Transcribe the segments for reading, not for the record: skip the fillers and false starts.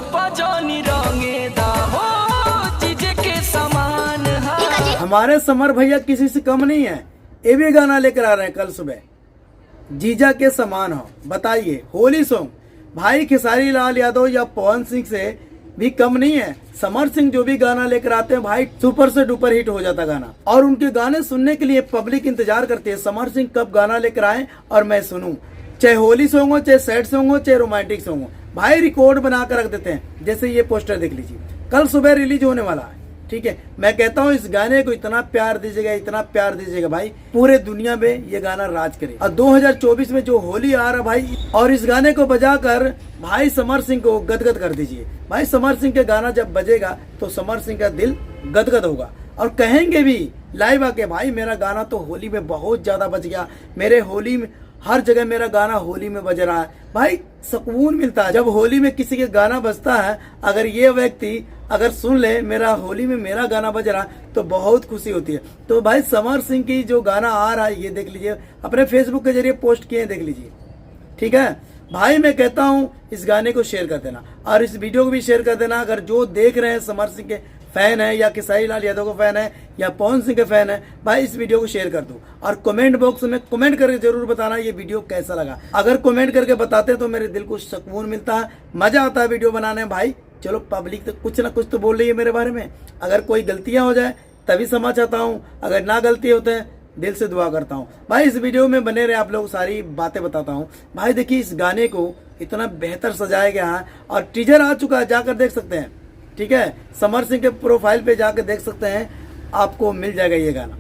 पजानी रंगे दा हो जीजे के समान है। हमारे समर भैया किसी से कम नहीं है, ये भी गाना लेकर आ रहे हैं कल सुबह, जीजा के समान हो। बताइए, होली सॉन्ग भाई खेसारी लाल यादव या पवन सिंह से भी कम नहीं है। समर सिंह जो भी गाना लेकर आते हैं भाई सुपर से डुपर हिट हो जाता गाना, और उनके गाने सुनने के लिए पब्लिक इंतजार करती है समर सिंह कब गाना लेकर आए और मैं सुनूं। चाहे होली सॉन्ग हो, चाहे सैड सॉन्ग हो, चाहे रोमांटिक सॉन्ग हो, भाई रिकॉर्ड बना कर रख देते हैं। जैसे ये पोस्टर देख लीजिए, कल सुबह रिलीज होने वाला है। ठीक है, मैं कहता हूँ इस गाने को इतना प्यार दीजिएगा, इतना प्यार दीजिएगा भाई, पूरे दुनिया में ये गाना राज करे। और 2024 में जो होली आ रहा भाई, और इस गाने को बजाकर भाई समर सिंह को गदगद कर दीजिए। भाई समर सिंह का गाना जब बजेगा तो समर सिंह का दिल गदगद होगा और कहेंगे भी लाइव आके, भाई मेरा गाना तो होली में बहुत ज्यादा बज गया, मेरे होली में हर जगह मेरा गाना होली में बज रहा है। भाई सुकून मिलता है जब होली में किसी के गाना बजता है। अगर ये व्यक्ति अगर सुन ले मेरा होली में मेरा गाना बज रहा है तो बहुत खुशी होती है। तो भाई समर सिंह की जो गाना आ रहा है ये देख लीजिए, अपने फेसबुक के जरिए पोस्ट किए, देख लीजिए। ठीक है भाई, मैं कहता हूँ इस गाने को शेयर कर देना और इस वीडियो को भी शेयर कर देना। अगर जो देख रहे हैं समर सिंह के फैन है या खेसारी लाल यादव का फैन है या पवन सिंह के फैन है, भाई इस वीडियो को शेयर कर दो और कमेंट बॉक्स में कमेंट करके जरूर बताना ये वीडियो कैसा लगा। अगर कमेंट करके बताते तो मेरे दिल को सुकून मिलता है, मजा आता है वीडियो बनाने में। भाई चलो पब्लिक तो कुछ ना कुछ तो बोल रही है मेरे बारे में, अगर कोई गलतियां हो जाए तभी समझ चाहता हूँ, अगर ना गलती होते हैं दिल से दुआ करता हूँ। भाई इस वीडियो में बने रहे, आप लोग सारी बातें बताता हूँ। भाई देखिए इस गाने को इतना बेहतर सजाया गया है और टीजर आ चुका है, जाकर देख सकते हैं। ठीक है, समर सिंह के प्रोफाइल पे जाकर देख सकते हैं, आपको मिल जाएगा ये गाना,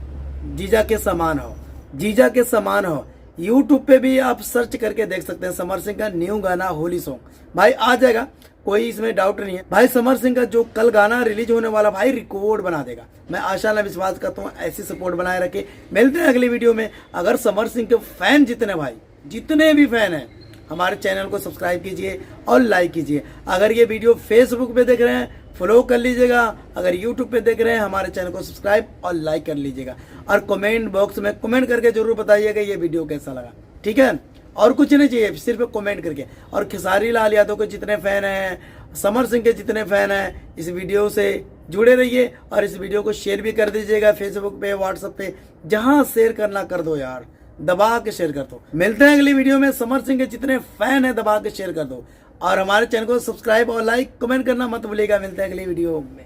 जीजा के समान हो, जीजा के समान हो। यूट्यूब पे भी आप सर्च करके देख सकते हैं समर सिंह का न्यू गाना होली सॉन्ग, भाई आ जाएगा, कोई इसमें डाउट नहीं है। भाई समर सिंह का जो कल गाना रिलीज होने वाला भाई रिकॉर्ड बना देगा, मैं आशा ना विश्वास करता हूँ। ऐसी सपोर्ट बनाए रखे, मिलते हैं अगली वीडियो में। अगर समर सिंह के फैन जितने भाई जितने भी फैन हैं हमारे चैनल को सब्सक्राइब कीजिए और लाइक कीजिए। अगर ये वीडियो फेसबुक पे देख रहे हैं फॉलो कर लीजिएगा, अगर यूट्यूब पे देख रहे हैं हमारे चैनल को सब्सक्राइब और लाइक कर लीजिएगा और कमेंट बॉक्स में कमेंट करके जरूर बताइएगा ये वीडियो कैसा लगा। ठीक है, और कुछ नहीं चाहिए, सिर्फ कमेंट करके। और खेसारी लाल यादव के जितने फैन हैं, समर सिंह के जितने फैन हैं, इस वीडियो से जुड़े रहिए और इस वीडियो को शेयर भी कर दीजिएगा फेसबुक पे, व्हाट्सएप पे, जहां शेयर करना कर दो यार, दबा के शेयर कर दो। मिलते हैं अगली वीडियो में, समर सिंह के जितने फैन हैं दबा के शेयर कर दो और हमारे चैनल को सब्सक्राइब और लाइक कमेंट करना मत भूलिएगा। मिलते हैं अगली वीडियो में।